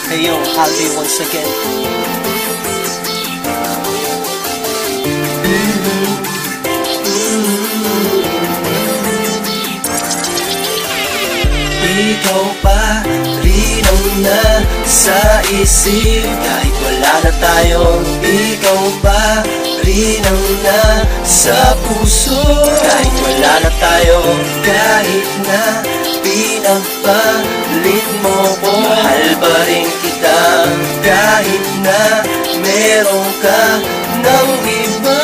Hey yo, Aldi once again. Ikaw pa rin ang nasa isip kahit wala na tayo. Ikaw pa rin ang nasa puso kahit wala na tayo. Kahit na pinagpalit mo ko, mahal pa rin kita. Kahit na meron ka ng iba.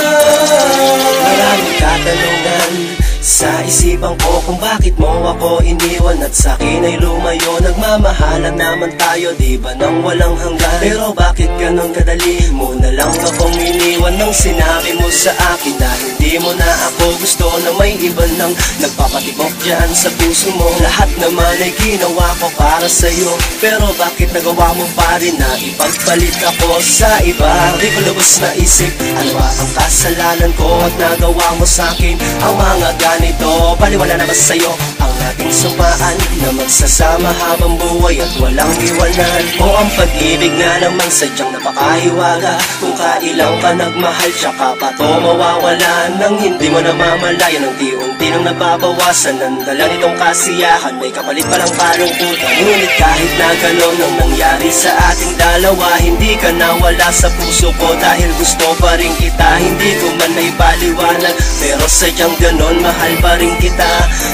Maraming katanungan sa isipan ko kung bakit mo ako iniwan at sa'kin ay lumayo. Nagmamahalan naman tayo, di ba nang walang hanggan? Pero bakit ganun kadali mo na lang akong iniwan? Nang sinabi mo sa akin na hindi mo na ako gusto, na may iba nang nagpapatibok dyan sa puso mo. Lahat naman ay ginawa ko para sa'yo, pero bakit nagawa mo pa rin na ipagpalit ako sa iba? Di ko lubos na isip, ano ba ang kasalanan ko at nagawa mo sa'kin ang mga ganito? Baliwala naman sa'yo ang ating sumpaan na magsasama habang buhay at walang iwanan. O ang pag-ibig nga naman sadyang napakahiwaga, kung kailang ka nagmahal tsaka pa to mawawalan. Nang hindi mo namamalayan, unti-unti nang nababawasan ang dala nitong kasiyahan, may kapalit palang palungkutan. Ngunit kahit na ganon ang nangyari sa ating dalawa, hindi ka nawala sa puso ko dahil gusto pa rin kita. Hindi ko man naipaliwanag, pero sadyang ganon, mahal pa rin kita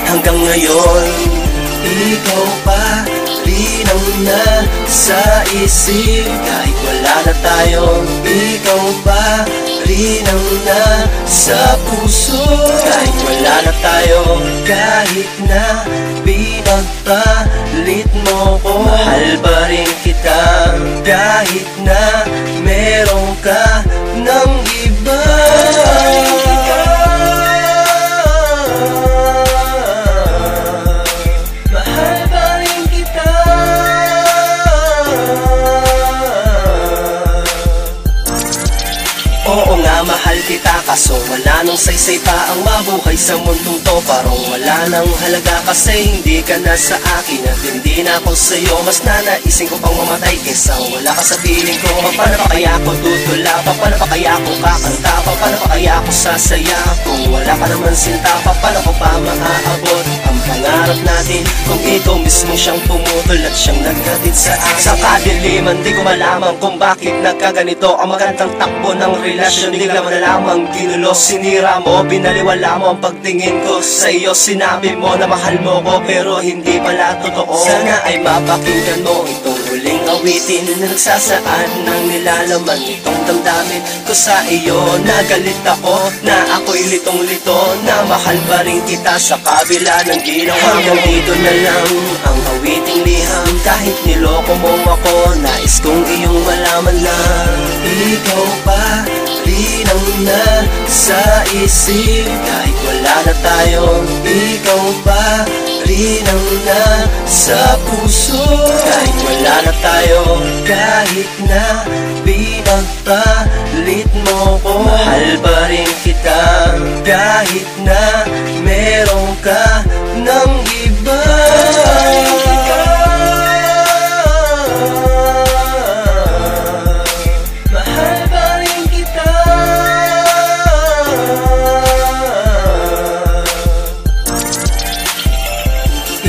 hanggang ngayon. Ikaw pa rin ang nasa isip kahit wala na tayo. Ikaw pa rin ang nasa puso kahit wala na tayo. Kahit na pinagpalit mo ko, mahal pa rin kita. Kahit na meron ka ng iba. Oo nga, mahal kita, kaso wala nang saysay pa ang mabuhay sa mundong to. Parang wala nang halaga kasi hindi ka na sa akin at hindi na ako sa'yo. Mas nanaisin ko pang mamatay kesa wala ka sa piling ko. Paano pa kaya ako tutula? Paano pa kaya ako kakanta? Paano pa kaya ako sasaya? Kung wala ka naman sinta, paano ko pa maaabot ang pangarap natin? Kung ikaw mismo siyang pumutol at siyang naghatid sa akin. Sa kadiliman, di ko malaman kung bakit nagkaganito ang magandang takbo ng relasyon. Bigla mo na lamang ginulo, sinira mo, binaliwala mo ang pagtingin ko sa iyo. Sinabi mo na mahal mo ko pero hindi pala totoo. Sana ay mapakinggan mo itong huling awitin na nagsasaad ng nilalaman itong damdamin ko sa iyo. Nagalit ako na ako'y litong-lito, na mahal pa rin kita sa kabila ng ginawa. Hanggang dito na lang ang awiting liham, kahit niloko mo ako, nais kong iyong malaman lang. Ikaw pa rin ang nasa isip kahit wala na tayo. Ikaw pa rin ang nasa puso kahit wala na tayo. Kahit na pinagpalit mo ko, mahal pa rin kita. Kahit na meron ka ng iba.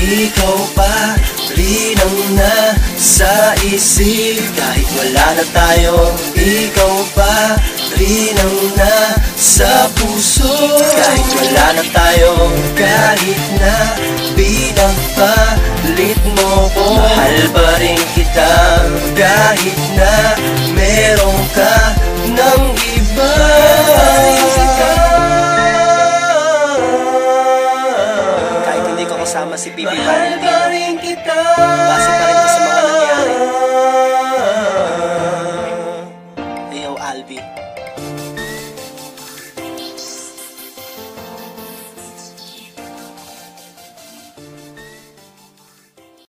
Ikaw pa rin ang nasa isip kahit wala na tayo. Ikaw pa rin ang nasa puso kahit wala na tayo. Kahit na pinagpalit mo ko, mahal pa rin kita. Kahit na meron ka